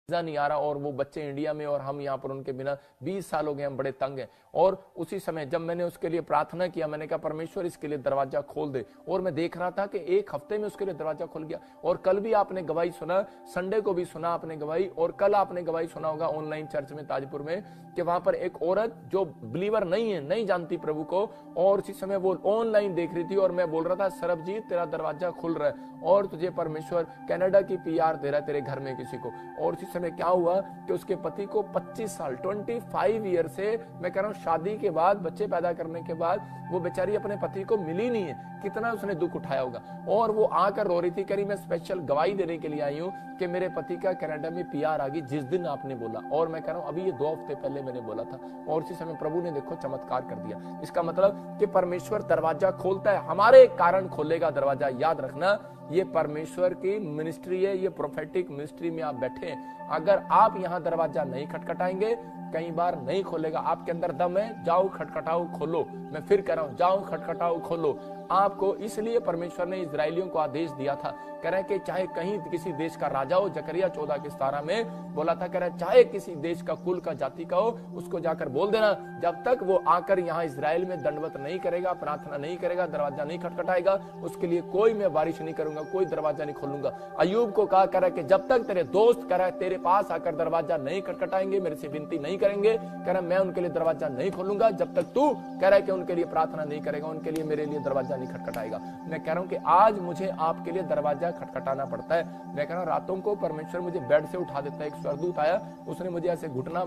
Visa नहीं आ रहा और वो बच्चे इंडिया में और हम यहाँ पर उनके बिना 20 साल हो गए, हम बड़े तंग हैं। और उसी समय जब मैंने उसके लिए प्रार्थना किया, मैंने कहा परमेश्वर इसके लिए दरवाजा खोल दे, और मैं देख रहा था कि एक हफ्ते में उसके लिए दरवाजा खुल गया। और कल भी आपने गवाही सुना, संडे को भी सुना आपने गवाही, और कल आपने गवाही सुना होगा ऑनलाइन चर्च में ताजपुर में कि वहां पर एक औरत जो बिलीवर नहीं है, नहीं जानती प्रभु को, और उसी समय वो ऑनलाइन देख रही थी और मैं बोल रहा था सरबजीत तेरा दरवाजा खुल रहा है और तुझे परमेश्वर कनाडा की पीआर दे रहा है तेरे घर में किसी को। और उसी समय क्या हुआ कि उसके पति को 25 साल 25 ईयर से, मैं कह रहा हूँ शादी के बाद, बच्चे पैदा करने के बाद वो बेचारी अपने पति को मिली नहीं है। कितना उसने दुख उठाया होगा। और वो आकर रो रही थी, कह रही मैं स्पेशल गवाही देने के लिए आई हूँ कि मेरे पति का कनाडा में पीआर आ गई जिस दिन आपने बोला। और मैं कह रहा हूँ अभी ये 2 हफ्ते पहले मैंने बोला था, और उसी समय प्रभु ने देखो चमत्कार कर दिया। इसका मतलब कि परमेश्वर दरवाजा खोलता है, हमारे कारण खोलेगा दरवाजा। याद रखना, ये परमेश्वर की मिनिस्ट्री है, ये प्रोफेटिक मिनिस्ट्री में आप बैठे हैं। अगर आप यहाँ दरवाजा नहीं खटखटाएंगे, कई बार नहीं खोलेगा। आपके अंदर दम है, जाओ खटखटाओ खोलो। मैं फिर कह रहा हूं, जाओ खटखटाओ खोलो। आपको इसलिए परमेश्वर ने इजरायलियों को आदेश दिया था, कह रहे कि चाहे कहीं किसी देश का राजा हो, जकरिया 14:17 में बोला था, कह रहे चाहे किसी देश का, कुल का, जाति का हो, उसको जाकर बोल देना जब तक वो आकर यहाँ इजराइल में दंडवत नहीं करेगा, प्रार्थना नहीं करेगा, दरवाजा नहीं खटखटाएगा, उसके लिए कोई मैं बारिश नहीं करूंगा, कोई दरवाजा नहीं खोलूंगा। अय्यूब को कहा, कह रहा कि जब तक तेरे दोस्त कह रहा तेरे पास आकर दरवाजा नहीं खटखटाएंगे, मेरे से विनती नहीं करेंगे, कह रहा मैं उनके लिए दरवाजा नहीं खोलूंगा जब तक तू कह रहा है कि उनके लिए प्रार्थना नहीं करेगा, उनके लिए, मेरे लिए दरवाजा नहीं खटखटाएगा। मैं कह रहा हूं कि आज मुझे आपके लिए दरवाजा खटखटाना पड़ता है। मैं कह रहा हूं रातों को परमेश्वर मुझे बेड से उठा देता है। एक स्वर्गदूत आया, उसने मुझे ऐसे घुटना,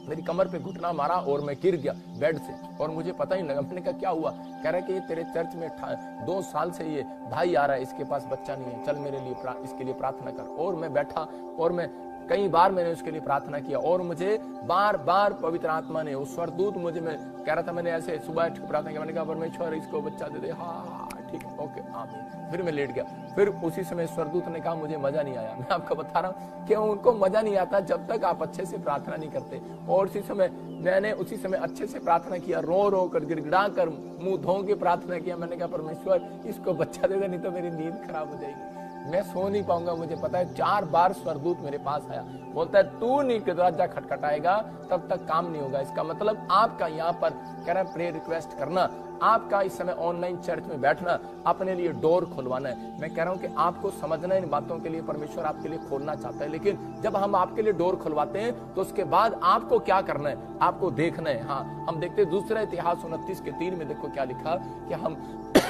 मेरी कमर पे घुटना मारा और मैं गिर गया बेड से, और मुझे पता ही नहीं लगा। मैंने कहा क्या हुआ? कह रहा है कि ये तेरे चर्च में 2 साल से ये भाई आ रहा है, इसके पास बच्चा नहीं है, चल मेरे लिए इसके लिए प्रार्थना कर। और मैं बैठा और मैं कई बार मैंने उसके लिए प्रार्थना किया, और मुझे बार बार पवित्र आत्मा ने, उस स्वरदूत मुझे, मैं कह रहा था, मैंने ऐसे सुबह प्रार्थना किया, मैंने कहा परमेश्वर इसको बच्चा दे दे। हाँ ठीक है, ओके आमीन। फिर मैं लेट गया। फिर उसी समय स्वरदूत ने कहा मुझे मजा नहीं आया। मैं आपको बता रहा हूँ कि उनको मजा नहीं आता जब तक आप अच्छे से प्रार्थना नहीं करते। और उसी समय मैंने उसी समय अच्छे से प्रार्थना किया, रो रो कर, गिड़गिड़ा कर, मुंह धो के प्रार्थना किया। मैंने कहा परमेश्वर इसको बच्चा दे दे, नहीं तो मेरी नींद खराब हो जाएगी, मैं सो नहीं पाऊंगा। मुझे पता है 4 बार स्वरदूत मेरे पास आया, बोलता है तू नहीं दरवाजा खटखटाएगा तब तक काम नहीं होगा। इसका मतलब आपका यहाँ पर कह रहा है प्रेयर रिक्वेस्ट करना, आपका इस समय ऑनलाइन चर्च में बैठना, अपने लिए डोर खुलवाना है। मैं कह रहा हूं कि आपको समझना है इन बातों के लिए परमेश्वर आपके लिए खोलना चाहता है। लेकिन जब हम आपके लिए डोर खुलवाते हैं तो उसके बाद आपको क्या करना है, आपको देखना है। हाँ, हम देखते हैं दूसरा इतिहास 29:3 में देखो क्या लिखा कि हम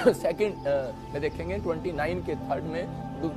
सेकंड में देखेंगे 29 के 3 में,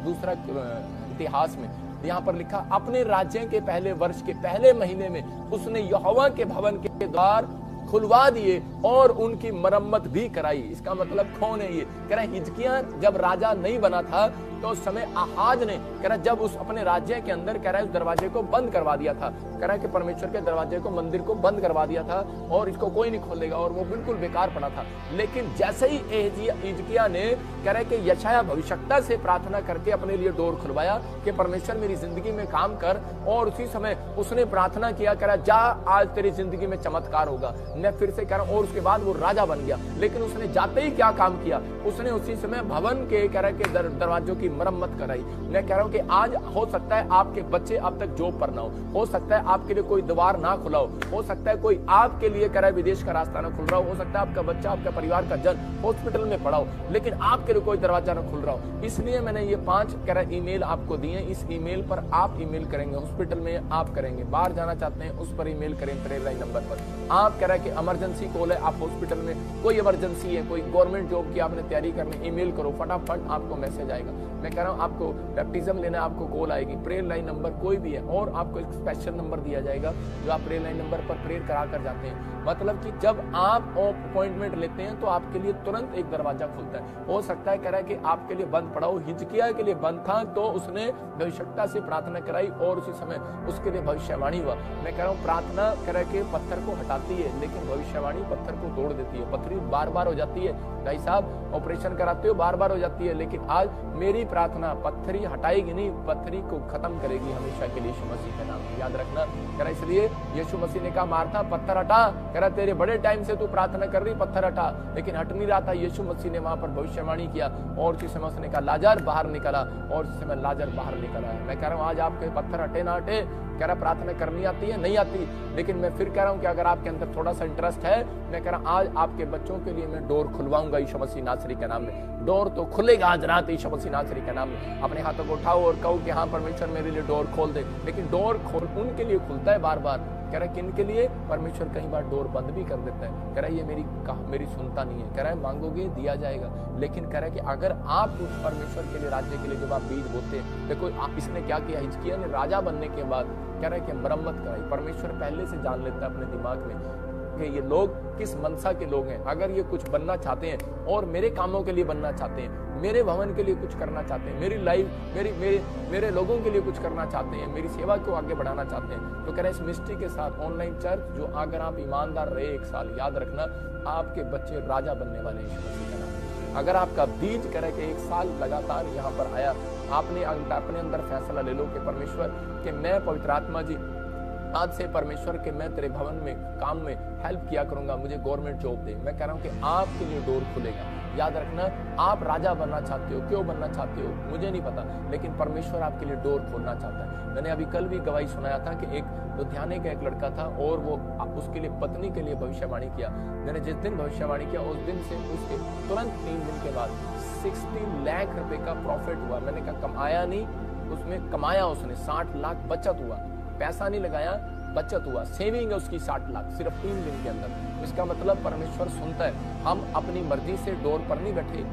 दूसरा इतिहास में यहाँ पर लिखा, अपने राज्य के पहले वर्ष के पहले महीने में उसने यहोवा के भवन के द्वार खुलवा दिए और उनकी मरम्मत भी कराई। इसका मतलब कौन है ये? कह रहा हिजकिय्याह जब राजा नहीं बना था तो उस समय आहाज ने, कह रहा जब उस अपने राज्य के अंदर, कह रहा है उस दरवाजे को बंद करवा दिया था, कह रहा है कि परमेश्वर के दरवाजे को, मंदिर को बंद करवा दिया था और इसको कोई नहीं खोलेगा, और वो बिल्कुल बेकार पड़ा था। लेकिन जैसे ही हिजकिय्याह ने, कह रहा है कि यशायाह भविष्यवक्ता से प्रार्थना करके अपने लिए डोर खुलवाया कि परमेश्वर मेरी जिंदगी में काम कर, और उसी समय उसने प्रार्थना किया, कह रहा जा आज तेरी जिंदगी में चमत्कार होगा। मैं फिर से कह रहा हूं, और उसके बाद वो राजा बन गया। लेकिन उसने जाते ही क्या काम किया, उसने उसी समय भवन के, कह रहा है कि दरवाजों की मरम्मत कराई। मैं कह रहा हूं कि आज हो सकता है आपके बच्चे अब तक जॉब पर ना हो सकता है आपके लिए कोई द्वार ना खुला हो सकता है कोई आपके लिए, कह रहा है विदेश का रास्ता ना खुल रहा हो सकता है आपका बच्चा, आपका परिवार का जन हॉस्पिटल में पड़ा हो, लेकिन आपके लिए कोई दरवाजा ना खुल रहा हो। इसलिए मैंने ये 5 कह रहा ईमेल आपको दिए। इस ईमेल पर आप ईमेल करेंगे, हॉस्पिटल में आप करेंगे, बाहर जाना चाहते हैं उस पर ईमेल करें, प्रेयर लाइन नंबर पर आप, कह रहा है कि इमरजेंसी कॉल है, आप हॉस्पिटल में कोई इमरजेंसी है, कोई गवर्नमेंट जॉब की आपने तैयारी करनी, ईमेल करो, फटाफट आपको मैसेज आएगा। मैं कह रहा हूं आपको बैप्टिज्म लेना, आपको कॉल आएगी, प्रेयर लाइन नंबर कोई भी है, और आपको एक स्पेशल नंबर दिया जाएगा जो आप प्रेयर लाइन नंबर पर प्रेयर करा कर जाते हैं। मतलब कि जब आप अपॉइंटमेंट लेते हैं तो आपके लिए तुरंत एक दरवाजा खुलता है। हो सकता है, कह रहा है कि आपके लिए बंद पड़ा हो, हिजकिय्याह के लिए बंद था तो उसने भविष्यवक्ता से प्रार्थना कराई और उसी समय उसके लिए भविष्यवाणी हुआ। मैं कह रहा हूँ प्रार्थना, कह रहा है कि पत्थर को हटाती है, लेकिन भविष्यवाणी पत्थर को तोड़ देती है। पथरी बार बार हो जाती है, भाई साहब ऑपरेशन कराते हो बार बार हो जाती है, लेकिन आज मेरी प्रार्थना पत्थरी हटाएगी नहीं, पत्थरी को खत्म करेगी हमेशा के लिए यीशु मसीह के नाम में, याद रखना। कह रहा इसलिए यीशु मसीह ने कहा मार्था पत्थर हटा, कह रहा तेरे बड़े टाइम से तू प्रार्थना कर रही, पत्थर हटा, लेकिन हट नहीं रहा था। यीशु मसीह ने वहां पर भविष्यवाणी किया और उसी समय उसने कहा लाजर बाहर निकला, और उस समय लाजर बाहर निकला है। मैं कह रहा हूँ आज आपके पत्थर हटे ना हटे, कह रहा प्रार्थना करनी आती है नहीं आती, लेकिन मैं फिर कह रहा हूँ कि अगर आपके अंदर थोड़ा सा इंटरेस्ट है, मैं कह रहा आज आपके बच्चों के लिए मैं डोर खुलवाऊंगा यीशु मसीह नासरी के नाम में। डोर तो खुलेगा आज रात यीशु मसीह नासरी के नाम में। अपने हाथों को उठाओ और कहो कि हाँ परमेश्वर मेरे लिए डोर खोल दे, लेकिन डोर खोल उनके लिए खुलता है बार बार। कह रहा है किन के लिए? परमेश्वर कई बार डोर बंद भी कर देता है। कह रहा है ये मेरी सुनता नहीं है। कह रहा है मांगोगे दिया जाएगा, लेकिन कह रहा है कि अगर आप उस परमेश्वर के लिए, राज्य के लिए जब आप बीज बोते, देखो इसने क्या किया, हिजकिय्याह ने राजा बनने के बाद कह रहा है कि मरम्मत कराई। परमेश्वर पहले से जान लेता है अपने दिमाग में कि ये लोग किस मनसा के लोग हैं। अगर ये कुछ बनना चाहते हैं और मेरे कामों के लिए बनना चाहते हैं, मेरे भवन के लिए कुछ करना चाहते हैं, मेरी लाइफ मेरे लोगों के लिए कुछ करना चाहते हैं, मेरी सेवा को आगे बढ़ाना चाहते हैं, तो कह रहे हैं इस मिस्ट्री के साथ ऑनलाइन चर्च जो अगर आप ईमानदार रहे 1 साल, याद रखना आपके बच्चे राजा बनने वाले हैं यीशु मसीह के नाम में। अगर आपका बीज करे कि 1 साल लगातार यहाँ पर आया, आपने अपने अंदर फैसला ले लो कि परमेश्वर कि मैं पवित्र आत्मा जी आज से परमेश्वर के मैं तेरे भवन में काम में हेल्प किया करूंगा, मुझे गवर्नमेंट जॉब दे। मैं कह रहा हूं कि आपके लिए डोर खुलेगा। याद रखना आप राजा बनना चाहते हो, क्यों बनना चाहते हो मुझे नहीं पता, लेकिन परमेश्वर आपके लिए डोर खोलना चाहता है। मैंने अभी कल भी गवाही सुनाया था कि एक लुधियाने का एक लड़का था और वो उसके लिए पत्नी के लिए भविष्यवाणी किया। मैंने जिस दिन भविष्यवाणी किया उस दिन से उसके तुरंत 3 दिन के बाद 60 लाख रुपए का प्रॉफिट हुआ। मैंने कहा कमाया नहीं, उसमें कमाया उसने 60 लाख बचत हुआ, पैसा नहीं लगाया, बचत हुआ, सेविंग है उसकी 60 लाख सिर्फ 3 दिन के अंदर। इसका मतलब परमेश्वर सुनता है। हम अपनी मर्जी से डोर पर नहीं बैठे,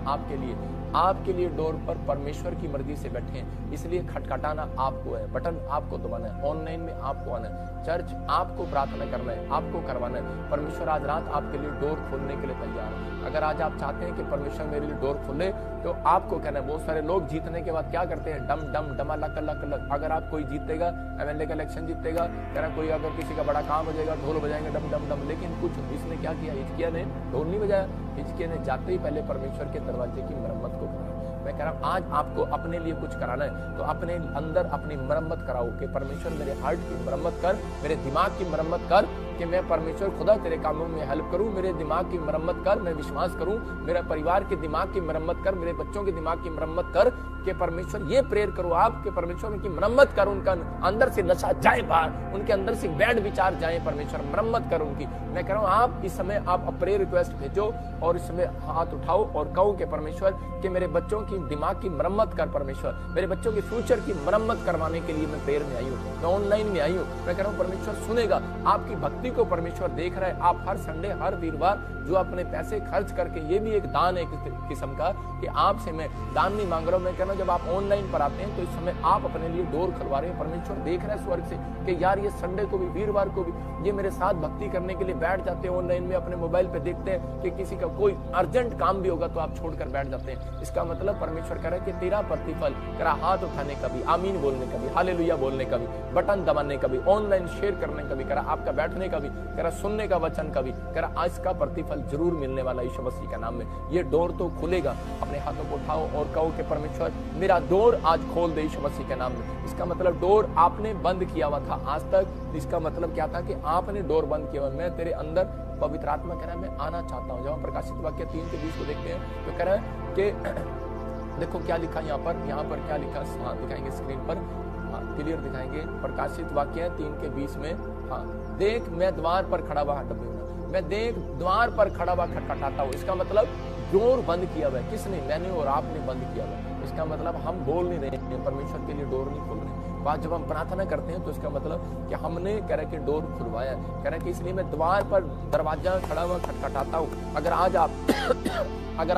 आपके लिए डोर पर परमेश्वर की मर्जी से बैठे हैं। इसलिए खटखटाना आपको है, बटन आपको दबाना है, ऑनलाइन में आपको आना है, चर्च आपको प्रार्थना करना है, आपको करवाना है। परमेश्वर आज रात आपके लिए डोर खोलने के लिए तैयार है। अगर आज आप चाहते हैं कि परमेश्वर मेरे लिए डोर खोले, तो आपको कहना है। बहुत सारे लोग जीतने के बाद क्या करते हैं, डम डम डमा लक लक लक। अगर आप कोई जीतेगा, एमएलए का इलेक्शन जीतेगा, कह रहा कोई अगर किसी का बड़ा काम हो जाएगा, ढोल बजाएंगे डम डम डम। लेकिन कुछ इसने क्या किया, हिजकिय्याह ने ढोल नहीं बजाया, हिजकिय्याह ने जाते ही पहले परमेश्वर के दरवाजे की मरम्मत को कराया। मैं कह रहा हूं आज आपको अपने लिए कुछ कराना है तो अपने अंदर अपनी मरम्मत कराओ कि परमेश्वर मेरे हार्ट की मरम्मत कर, मेरे दिमाग की मरम्मत कर कि मैं परमेश्वर खुदा तेरे कामों में हेल्प करूं। मेरे दिमाग की मरम्मत कर, मैं विश्वास करूं। मेरे परिवार के दिमाग की मरम्मत कर, मेरे बच्चों के दिमाग की मरम्मत कर कि परमेश्वर ये प्रेयर करो आप कि परमेश्वर उनकी मरम्मत कर, उनका अंदर से नशा जाए बाहर, उनके अंदर से बैड विचार जाए, परमेश्वर मरम्मत कर उनकी। मैं कह रहा हूं आप इस समय आप प्रेयर रिक्वेस्ट भेजो और इस समय हाथ उठाओ और कहो कि परमेश्वर कि मेरे बच्चों की दिमाग की मरम्मत कर, परमेश्वर मेरे बच्चों के फ्यूचर की मरम्मत करवाने के लिए मैं प्रेयर में आई हूँ, मैं ऑनलाइन में आई हूँ। मैं कह रहा हूँ परमेश्वर सुनेगा आपकी भक्ति को, परमेश्वर देख रहा है। आप हर संडे हर वीरवार जो अपने पैसे खर्च करके, ये भी एक दान है एक किस्म का कि आपसे मैं दान नहीं मांग रहा हूं। मैं कहना जब आप ऑनलाइन पर आते हैं तो इस समय आप अपने लिए डोर खुलवा रहे हैं। परमेश्वर देख रहा है स्वर्ग से कि यार ये संडे को भी वीरवार को भी ये मेरे साथ भक्ति करने के लिए बैठ जाते हैं ऑनलाइन में, अपने मोबाइल पे देखते हैं कि किसी का कोई अर्जेंट काम भी होगा तो आप छोड़कर बैठ जाते हैं। इसका मतलब परमेश्वर कह रहा है कि तेरा प्रतिफल, तेरा हाथ उठाने का भी, आमीन बोलने का भी, हालेलुया बोलने का भी, बटन दबाने का भी, ऑनलाइन शेयर करने का भी, कह रहा आपका बैठने का भी, कह रहा सुनने का वचन का भी, कह रहा आज का प्रतिफल जरूर मिलने वाला यीशु मसीह का नाम में। ये डोर तो खुलेगा। अपने हाथों को उठाओ और कहो कि परमेश्वर मेरा डोर आज खोल दे यीशु मसीह के नाम में। इसका मतलब डोर आपने बंद किया हुआ था आज तक। इसका मतलब क्या था कि आपने डोर बंद किया हुआ। मैं तेरे अंदर पवित्र आत्मा कह रहा है मैं आना चाहता हूँ। जब हम प्रकाशित वाक्य 3:20 को देखते हैं तो कह रहा है कि देखो क्या लिखा यहाँ पर क्या लिखा, हाँ दिखाएंगे स्क्रीन पर, हाँ क्लियर दिखाएंगे। प्रकाशित वाक्य 3:20 में, हाँ देख मैं द्वार पर खड़ा हुआ, मैं देख द्वार पर खड़ा हुआ खटखटाता हूँ। इसका मतलब डोर बंद किया हुआ है। किसने? मैंने और आपने बंद किया हुआ है। इसका मतलब हम बोल नहीं रहे हैं, परमेश्वर के लिए डोर नहीं खोल रहे। बात जब हम प्रार्थना करते हैं तो इसका मतलब कि हमने कह रहे कि डोर खुलवाया, कह रहे कि इसलिए मैं द्वार पर दरवाजा खड़ा हुआ खटखटाता हूँ। अगर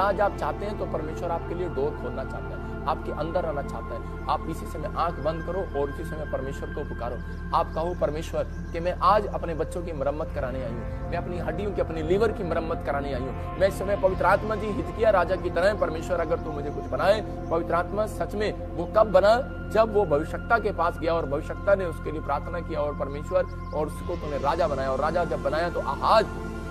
आज आप चाहते हैं तो परमेश्वर आपके लिए डोर खोलना चाहता है, आपके अंदर आना चाहता है। आप इसी समय आंख बंद करो और इसी समय परमेश्वर को पुकारो। आप कहो परमेश्वर कि मैं आज अपने बच्चों की मरम्मत कराने आई हूँ, मैं अपनी हड्डियों की, अपनी लीवर की मरम्मत कराने आई हूँ। मैं इस समय पवित्र आत्मा जी हिजकिय्याह राजा की तरह, परमेश्वर अगर तू मुझे कुछ बनाए, पवित्र आत्मा सच में वो कब बना, जब वो भविष्यवक्ता के पास गया और भविष्यवक्ता ने उसके लिए प्रार्थना किया और परमेश्वर और उसको तूने राजा बनाया। और राजा जब बनाया तो आज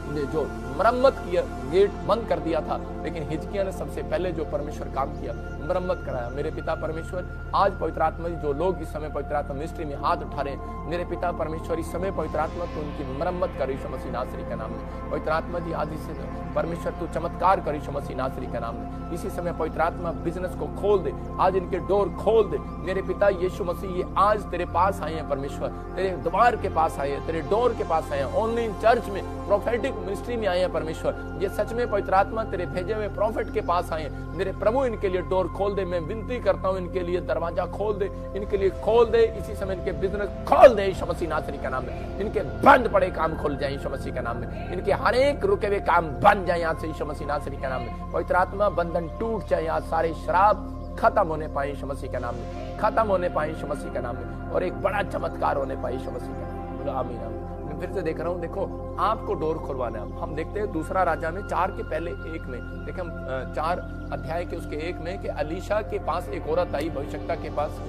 ने जो मरम्मत किया, गेट बंद कर दिया था, लेकिन हिजकिय्याह ने सबसे पहले जो परमेश्वर काम किया, मरम्मत कराया। मेरे पिता परमेश्वर, आज पवित्र आत्मा जी, जो लोग इस समय पवित्र आत्मा मिनिस्ट्री में हाथ उठा रहे हैं, मेरे पिता परमेश्वर इस समय पवित्र आत्मा तो उनकी मरम्मत कर यीशु मसीह नासरी का नाम में। पवित्र आत्मा जी आज इस परमेश्वर तू चमत्कार कर यीशु मसीह नासरी का नाम में। इसी समय पवित्र आत्मा बिजनेस को खोल दे, आज इनके डोर खोल दे। मेरे पिता यीशु मसीह ये आज तेरे पास आए हैं परमेश्वर, तेरे द्वार के पास आए हैं, तेरे डोर के पास आए हैं, ऑनलाइन चर्च में प्रोफेटिक मिनिस्ट्री में आए हैं परमेश्वर। ये सच में पवित्र आत्मा तेरे भेजे हुए प्रॉफिट के पास आए हैं। मेरे प्रभु इनके लिए डोर खोल दे, मैं विनती करता हूं इनके लिए दरवाजा खोल दे, इनके लिए खोल दे। इसी समय इनके बिजनेस खोल दे यीशु मसीह नासरी का नाम में। इनके बंद पड़े काम खुल जाए यीशु मसीह का नाम में। इनके हर एक रुके हुए काम बन जाए आज से यीशु मसीह नासरी का नाम में। पवित्र आत्मा बंधन टूट जाए, आज सारे शराब खत्म होने पाए यीशु मसीह के नाम में, खत्म होने पाए यीशु मसीह के नाम में, और एक बड़ा चमत्कार होने पाए यीशु मसीह के नाम में। बोलो आमीन आमीन। मैं फिर से देख रहा हूँ, देखो आपको डोर खुलवाना है। हम देखते हैं दूसरा राजा में 4 के पहले 1 में, देखें हम 4 अध्याय के उसके 1 में, कि अलीशा के पास एक औरत आई भविष्यता के पास,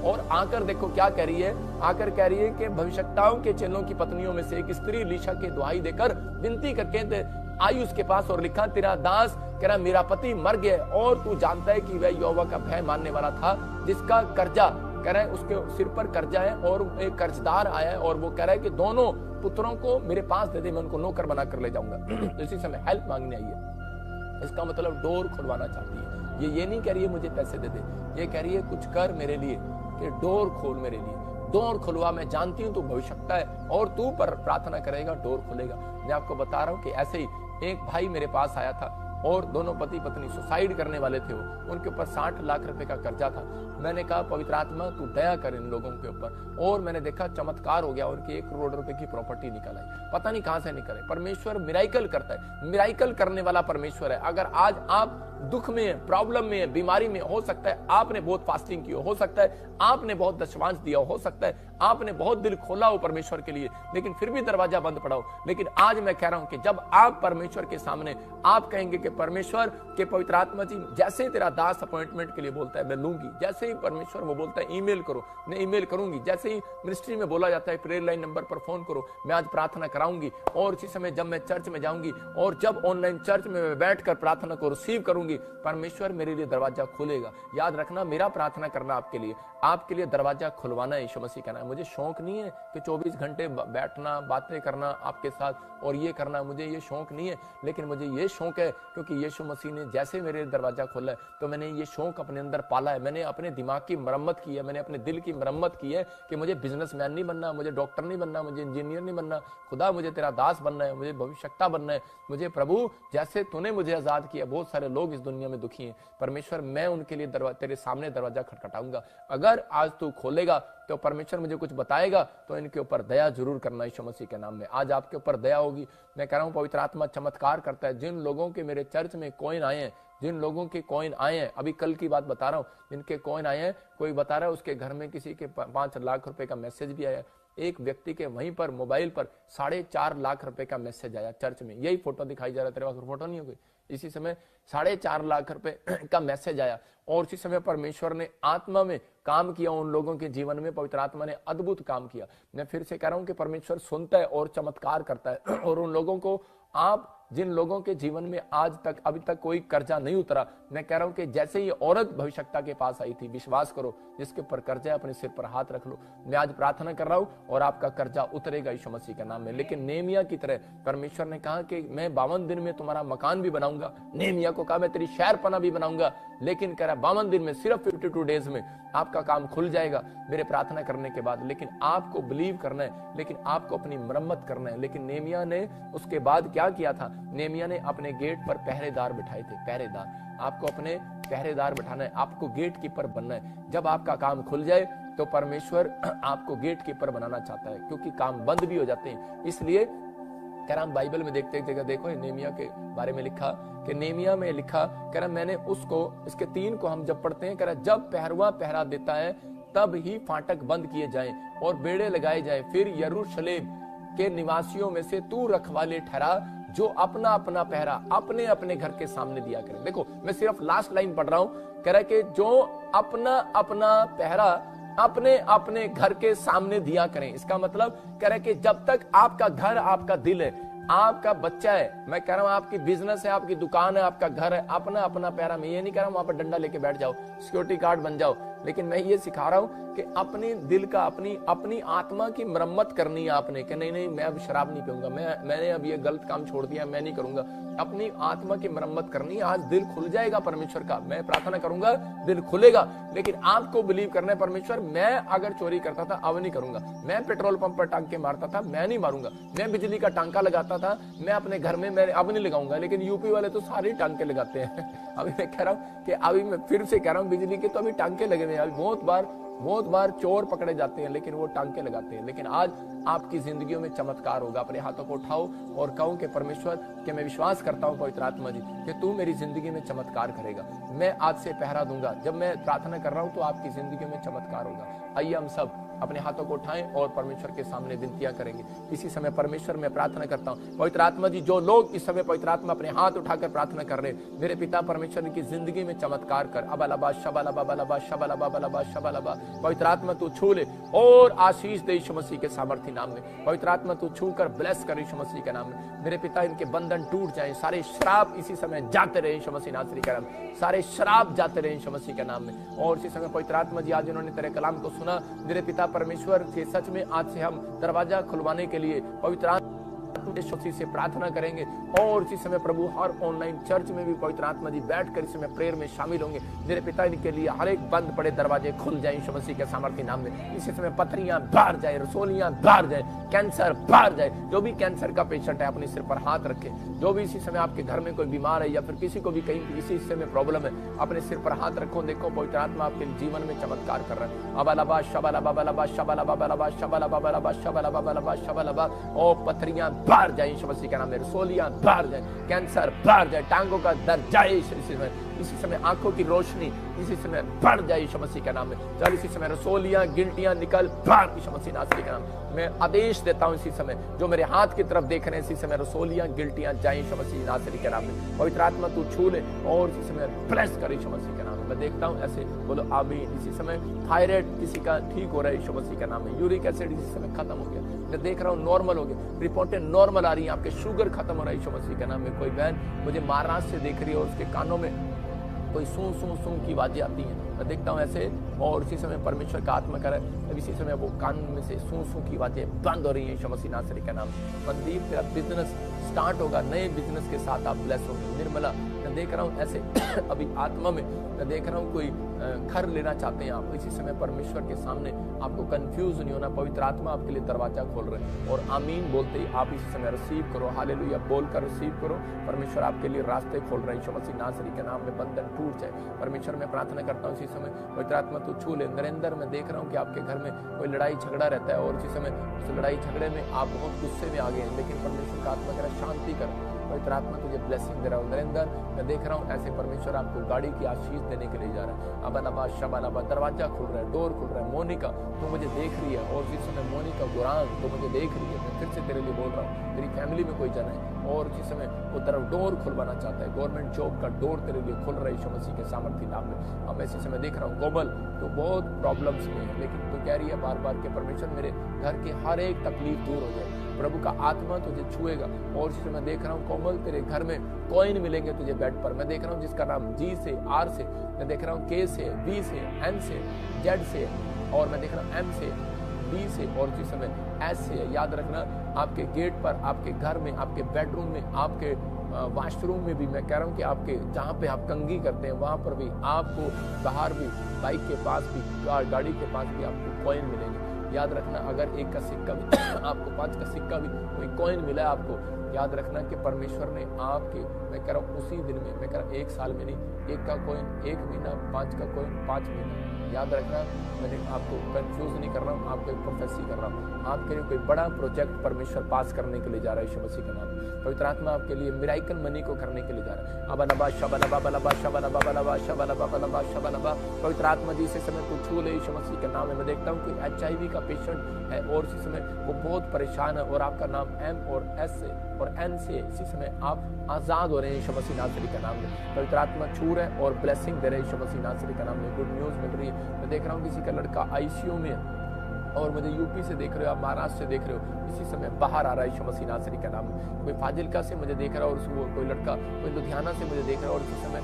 और आकर देखो क्या कह रही है, आकर कह रही है कि भविष्यताओं के चेलों की पत्नियों में से एक स्त्री अलीशा के दुहाई देकर विनती करके आई उसके पास, और लिखा तेरा दास कह रहा मेरा पति मर गया, और तू जानता है कि वह यहोवा का भय मानने वाला था, जिसका कर्जा कह रहा है उसके सिर पर कर्जा है, और एक कर्जदार आया है, और वो कह रहा है कि दोनों पुत्रों को मेरे पास दे दे, मैं उनको नौकर बना कर ले जाऊंगा। तो इसी समय हेल्प मांगने आई है। इसका मतलब डोर खुलवाना चाहती है। ये नहीं कह रही है मुझे पैसे दे दे, ये कह रही है कुछ कर मेरे लिए, कि डोर खोल मेरे लिए, डोर खुलवा। मैं जानती हूँ तू भविष्यता है, और तू पर प्रार्थना करेगा डोर खुलेगा। मैं आपको बता रहा हूँ कि ऐसे ही एक भाई मेरे पास आया था, और दोनों पति पत्नी सुसाइड करने वाले थे, वो उनके ऊपर 60 लाख रुपए का कर्जा था। मैंने कहा पवित्र आत्मा तू दया कर इन लोगों के ऊपर, और मैंने देखा चमत्कार हो गया, उनकी 1 करोड़ रुपए की प्रॉपर्टी निकल आई। पता नहीं कहां से निकले। परमेश्वर मिराइकल करता है, मिराइकल करने वाला परमेश्वर है। अगर आज आप दुख में, प्रॉब्लम में, बीमारी में, हो सकता है आपने बहुत फास्टिंग की हो सकता है आपने बहुत दशमांश दिया हो सकता है आपने बहुत दिल खोला हो परमेश्वर के लिए, लेकिन फिर भी दरवाजा बंद पड़ा हो। लेकिन आज मैं कह रहा हूं कि जब आप परमेश्वर के सामने आप कहेंगे कि परमेश्वर के पवित्र आत्मा जी, जैसे तेरा दास अपॉइंटमेंट के लिए बोलता है मैं लूंगी, जैसे ही परमेश्वर वो बोलता है ईमेल करो, मैं ईमेल करूंगी, जैसे ही मिनिस्ट्री में बोला जाता है प्रेयर लाइन नंबर पर फोन करो, मैं आज प्रार्थना कराऊंगी। और इसी समय जब मैं चर्च में जाऊंगी, और जब ऑनलाइन चर्च में बैठकर प्रार्थना को रिसीव करूंगी, परमेश्वर मेरे लिए दरवाजा खोलेगा। याद रखना, मेरा प्रार्थना करना आपके लिए दरवाजा खुलवाना है यीशु मसीह का नाम। मुझे शौक नहीं है कि 24 घंटे बैठना, बातें करना आपके साथ और ये करना, मुझे ये शौक नहीं है। लेकिन मुझे ये शौक है क्योंकि यीशु मसीह ने जैसे मेरे दरवाजा खोला है, तो मैंने ये शौक अपने अंदर पाला है। मैंने अपने दिमाग की मरम्मत की है, मैंने अपने दिल की मरम्मत की है कि मुझे बिजनेसमैन नहीं बनना, मुझे डॉक्टर नहीं बनना, मुझे इंजीनियर नहीं बनना। खुदा मुझे तेरा दास बनना है, मुझे भविष्यता बनना है। मुझे प्रभु जैसे तूने मुझे आजाद किया, बहुत सारे लोग इस दुनिया में दुखी हैं परमेश्वर, मैं उनके लिए तेरे सामने दरवाजा खटखटाऊंगा। अगर आज तू खोलेगा तो परमेश्वर मुझे कुछ बताएगा, तो इनके ऊपर दया जरूर करना यीशु मसीह के नाम में। आज आपके ऊपर दया होगी। मैं कह रहा हूं पवित्र आत्मा चमत्कार करता है। जिन लोगों के मेरे चर्च में कॉइन आए हैं, जिन लोगों के कॉइन आए हैं, अभी कल की बात बता रहा हूं, जिनके कॉइन आए हैं, कोई बता रहा है उसके घर में किसी के 5 लाख रुपए का मैसेज भी आया। एक व्यक्ति के वहीं पर मोबाइल पर 4.5 लाख रुपए का मैसेज आया चर्च में। यही फोटो दिखाई जा रहा है, तेरे पास फोटो नहीं हो गई। इसी समय 4.5 लाख रुपए का मैसेज आया, और उसी समय परमेश्वर ने आत्मा में काम किया उन लोगों के जीवन में। पवित्र आत्मा ने अद्भुत काम किया। मैं फिर से कह रहा हूं कि परमेश्वर सुनता है और चमत्कार करता है। और उन लोगों को, आप जिन लोगों के जीवन में आज तक अभी तक कोई कर्जा नहीं उतरा, मैं कह रहा हूं कि जैसे ये औरत भविष्यता के पास आई थी, विश्वास करो, जिसके ऊपर कर्जा है अपने सिर पर हाथ रख लो। मैं आज प्रार्थना कर रहा हूं और आपका कर्जा उतरेगा यीशु मसीह के नाम में। लेकिन नेहमिया की तरह परमेश्वर ने कहा कि मैं 52 दिन में तुम्हारा मकान भी बनाऊंगा। नेहमिया को कहा मैं तेरी शहरपना भी बनाऊंगा। लेकिन कह रहा 52 दिन में, सिर्फ 52 डेज में आपका काम खुल जाएगा मेरे प्रार्थना करने के बाद। लेकिन आपको बिलीव करना है, लेकिन आपको अपनी मरम्मत करना है। लेकिन नेहमिया ने उसके बाद क्या किया था? नेहमिया ने अपने गेट पर पहरेदार बिठाए थे। पहरेदार, आपको अपने पहरेदार बिठाना है, आपको गेट कीपर बनना है। जब आपका काम खुल जाए तो परमेश्वर आपको गेट कीपर बनाना चाहता है, क्योंकि काम बंद भी हो जाते हैं। इसलिए कह रहा हम बाइबल में देखते एक जगह देखो, नेहमिया के बारे में लिखा कि नेहमिया में लिखा, कह रहा मैंने उसको, इसके 3 को हम जब पढ़ते हैं, कह रहा जब पहरवा पहरा देता है तब ही फाटक बंद किए जाएं और बेड़े लगाए जाएं। फिर यरूशलेम के निवासियों में से तू रखवाले ठहरा, जो अपना अपना पहरा अपने अपने घर के सामने दिया करे। देखो मैं सिर्फ लास्ट लाइन पढ़ रहा हूं, कह रहा कि जो अपना अपना पहरा अपने अपने घर के सामने दिया करें। इसका मतलब कह रहा है कि जब तक आपका घर, आपका दिल है, आपका बच्चा है, मैं कह रहा हूं आपकी बिजनेस है, आपकी दुकान है, आपका घर है, अपना अपना प्यारा। मैं ये नहीं कह रहा हूं वहां पर डंडा लेके बैठ जाओ, सिक्योरिटी गार्ड बन जाओ, लेकिन मैं ये सिखा रहा हूं कि अपने दिल का, अपनी आत्मा की मरम्मत करनी है आपने, कि नहीं मैं अब शराब नहीं पीऊंगा, मैंने अब ये गलत काम छोड़ दिया, मैं नहीं करूंगा। अपनी आत्मा की मरम्मत करनी है। आज दिल खुल जाएगा परमेश्वर का, मैं प्रार्थना करूंगा दिल खुलेगा। लेकिन आपको बिलीव करना है, परमेश्वर मैं अगर चोरी करता था अब नहीं करूंगा, मैं पेट्रोल पंप पर टांके मारता था मैं नहीं मारूंगा, मैं बिजली का टांका लगाता था मैं अपने घर में मैं अब नहीं लगाऊंगा। लेकिन यूपी वाले तो सारे टांके लगाते हैं। अभी मैं कह रहा हूं कि अभी मैं फिर से कह रहा हूं, बिजली के तो अभी टांके लगे हुए हैं। अभी बहुत बार चोर पकड़े जाते हैं, लेकिन वो टांके लगाते हैं। लेकिन आज आपकी जिंदगियों में चमत्कार होगा। अपने हाथों को उठाओ और कहो कि परमेश्वर कि मैं विश्वास करता हूं पवित्र आत्मा जी कि तू मेरी जिंदगी में चमत्कार करेगा। मैं आज से पहरा दूंगा, जब मैं प्रार्थना कर रहा हूं तो आपकी जिंदगी में चमत्कार होगा। आइए हम सब अपने हाथों को उठाएं और परमेश्वर के सामने विनतियां करेंगे। इसी समय परमेश्वर मैं प्रार्थना करता हूं पवित्र आत्मा जी, जो लोग इस समय पवित्र आत्मा अपने हाथ उठाकर प्रार्थना कर रहे हैं, मेरे पिता परमेश्वर की जिंदगी में चमत्कार कर। अबलबा शबलबा बलबा शबलबा बलबा शबलबा, पवित्र आत्मा तू छू ले और आशीष दे यीशु मसीह के सामर्थ्य नाम में। पवित्र आत्मा तू छू कर ब्लेस कर यीशु मसीह के नाम में। मेरे पिता इनके बंधन टूट जाएं, सारे श्राप इसी समय जाते रहे यीशु मसीह नासरी के नाम में, सारे श्राप जाते रहे यीशु मसीह के नाम में। और इसी समय पवित्र आत्मा जी, आज इन्होंने तेरे कलाम को सुना, मेरे पिता परमेश्वर के सच में आज से हम दरवाजा खुलवाने के लिए पवित्र यीशु से प्रार्थना करेंगे। और इसी समय प्रभु हर ऑनलाइन चर्च में भी पवित्र आत्मा जी बैठकर इस समय प्रेयर में शामिल होंगे। मेरे पिता इनके लिए हर एक बंद पड़े दरवाजे खुल जाए यीशु मसीह के सामर्थ्य नाम में। इसी समय पथरियां बाहर जाए, रसोलियां बाहर जाए, कैंसर बाहर जाए। जो भी कैंसर का पेशेंट है अपने सिर पर हाथ रखे। जो भी इसी समय आपके घर में कोई बीमार है या फिर किसी को भी कहीं इसी हिस्से में प्रॉब्लम है, अपने सिर पर हाथ रखो। देखो पवित्र आत्मा आपके जीवन में चमत्कार कर रहा है। अबलबा शबलबा बलबा शबलबा बलबा शबलबा बलबा शबलबा बलबा शबलबा, और पथरियां बाहर जाए यीशु मसीह के नाम में, रसोलियां बाहर जाए, कैंसर बाहर जाए, टांगों का दर्द जाए इसी समय आंखों की रोशनी इसी समय बढ़ जाए यीशु मसीह के नाम में। चल इसी समय रसोलियां गिल्टियां निकल बाहर यीशु मसीह नासरी के नाम में। मैं आदेश देता हूं इसी समय, जो मेरे हाथ की तरफ देख रहे हैं, इसी समय रसोलियां गिल्टियां जाए यीशु मसीह नासरी के नाम में। पवित्र आत्मा तू छू ले और इसी समय ब्लेस कर यीशु मसीह के नाम में। मैं देखता हूं ऐसे बोलो आमीन। इसी समय थायराइड किसी का ठीक हो रहा है यीशु मसीह के नाम में। यूरिक एसिड इसी समय खत्म हो गया, मैं देख रहा हूं नॉर्मल हो गया, रिपोर्टें नॉर्मल आ रही हैं। आपके शुगर खत्म हो रहा है यीशु मसीह के नाम में। कोई बहन मुझे महाराष्ट्र से देख रही है और उसके कानों में कोई सूं सूं सूं की आवाजें आती हैं, मैं देखता हूँ ऐसे। और इसी समय परमेश्वर का आत्मा करे, इसी समय वो कान में से सूं सूं की आवाजें बंद हो रही हैं यीशु मसीह नासरी का नाम। मनदीप तेरा बिजनेस स्टार्ट होगा, नए बिजनेस के साथ आप ब्लेस होंगे। निर्मला मैं देख रहा हूँ ऐसे अभी आत्मा में मैं देख रहा हूँ कोई घर लेना चाहते हैं आप, इसी समय परमेश्वर के सामने आपको कंफ्यूज नहीं होना। पवित्र आत्मा आपके लिए दरवाजा खोल रहे हैं और आमीन बोलते ही आप इसी समय रिसीव करो, हालेलुया बोलकर रिसीव करो। परमेश्वर आपके लिए रास्ते खोल रहे हैं यीशु मसीह नासरी के नाम में। बंधन टूट जाए। परमेश्वर मैं प्रार्थना करता हूँ इसी समय पवित्र आत्मा तू छू ले। नरेंद्र मैं देख रहा हूँ कि आपके घर में कोई लड़ाई झगड़ा रहता है और इसी समय उस लड़ाई झगड़े में आप बहुत गुस्से में आ गए हैं, लेकिन परमेश्वर का आत्मा कह रहा है शांति कर। पवित्र आत्मा तुझे ब्लेसिंग दे रहा हूँ। नरेंद्र मैं देख रहा हूँ ऐसे परमेश्वर आपको गाड़ी की आशीष देने के लिए जा रहा है। अबलबा शबलबा दरवाजा खुल रहा है, डोर खुल रहा है। मोनिका तो मुझे देख रही है और इस समय मोनिका गुरान तो मुझे देख रही है। मैं फिर से तेरे लिए बोल रहा हूँ, तेरी फैमिली में कोई जन है और इसी समय वो तरफ डोर खुलवाना चाहता है। गवर्नमेंट जॉब का डोर तेरे लिए खुल रहा है यीशु मसीह के सामर्थ्य नाम में। अब मैं इसी समय देख रहा हूँ कोमल तो बहुत प्रॉब्लम्स में है, लेकिन तू कह रही है बार बार के परमेश्वर मेरे घर की हर एक तकलीफ दूर हो जाए। प्रभु का आत्मा तुझे छुएगा। और इसी समय देख रहा हूँ कोमल तेरे घर में कॉइन मिलेंगे तुझे बेड पर। मैं देख रहा हूँ जिसका नाम जी से, आर से, मैं देख रहा हूँ के से, बी से, एन से, जेड से, और मैं देख रहा हूँ एम से, बी से, और इसी समय एस से। याद रखना आपके गेट पर, आपके घर में, आपके बेडरूम में, आपके वॉशरूम में भी, मैं कह रहा हूँ कि आपके जहाँ पे आप कंघी करते हैं वहां पर भी, आपको बाहर भी, बाइक के पास भी, गाड़ी के पास भी आपको कॉइन मिलेंगे। याद रखना अगर एक का सिक्का भी आपको 5 का सिक्का भी कोई कॉइन मिला है आपको, याद रखना कि परमेश्वर ने आपके, मैं कह रहा हूँ उसी दिन में, मैं कह रहा हूँ 1 साल में नहीं, 1 का कॉइन 1 महीना, 5 का कॉइन 5 महीना। याद रखना मैंने आपको कंफ्यूज नहीं कर रहा हूँ, आपको प्रोफेसी कर रहा हूँ। आपके लिए कोई बड़ा प्रोजेक्ट परमेश्वर पास करने के लिए जा रहा है यीशु मसीह के नाम। पवित्र आत्मा आपके लिए मिराइकल मनी को करने के लिए जा रहा है। अबलबा शबलबा बलबा शबलबा बलबा शबलबा बलबा शबलबा। पवित्र आत्मा जी इसी समय कुछ छू ले यीशु मसीह के नाम में। मैं देखता हूँ कोई HIV का पेशेंट है और इसी समय वो बहुत परेशान है और आपका नाम M और S से और N से, इसी समय आप आजाद हो रहे हैं यीशु मसीह नासरी का नाम में। पवित्र आत्मा छू रहे और ब्लेसिंग दे रहे हैं यीशु मसीह नासरी का नाम में। गुड न्यूज मिल रही है। मैं देख रहा हूँ किसी का लड़का ICU में और मुझे यूपी से देख रहे हो, आप महाराष्ट्र से देख रहे हो, इसी समय बाहर आ रहा है यीशु मसीह नासरी का नाम। कोई फाजिलका से मुझे देख रहा है, और कोई लड़का कोई लुधियाना से मुझे देख रहा है, और इसी समय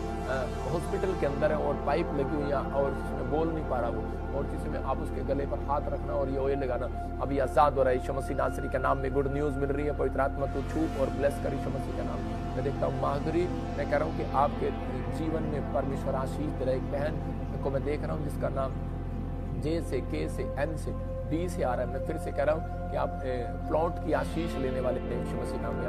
हॉस्पिटल के अंदर है और पाइप लगी हुई है और इसी समय बोल नहीं पा रहा वो, और इसी समय आप उसके गले पर हाथ रखना और ये ऑयल लगाना, अभी आजाद हो रहा है यीशु मसीह नासरी के नाम में। गुड न्यूज मिल रही है, पवित्र आत्मा तू छू और ब्लेस कर यीशु मसीह का नाम। मैं देखता हूँ माधुरी, मैं कह रहा हूँ कि आपके जीवन में परमेश्वर आशीष दे रहा है। एक बहन को मैं देख रहा हूँ जिसका नाम जे से, के से, एन से, डी से आ रहा है। मैं फिर से कह रहा हूँ कि आप प्लॉट की आशीष लेने वाले यीशु मसीह नाम में।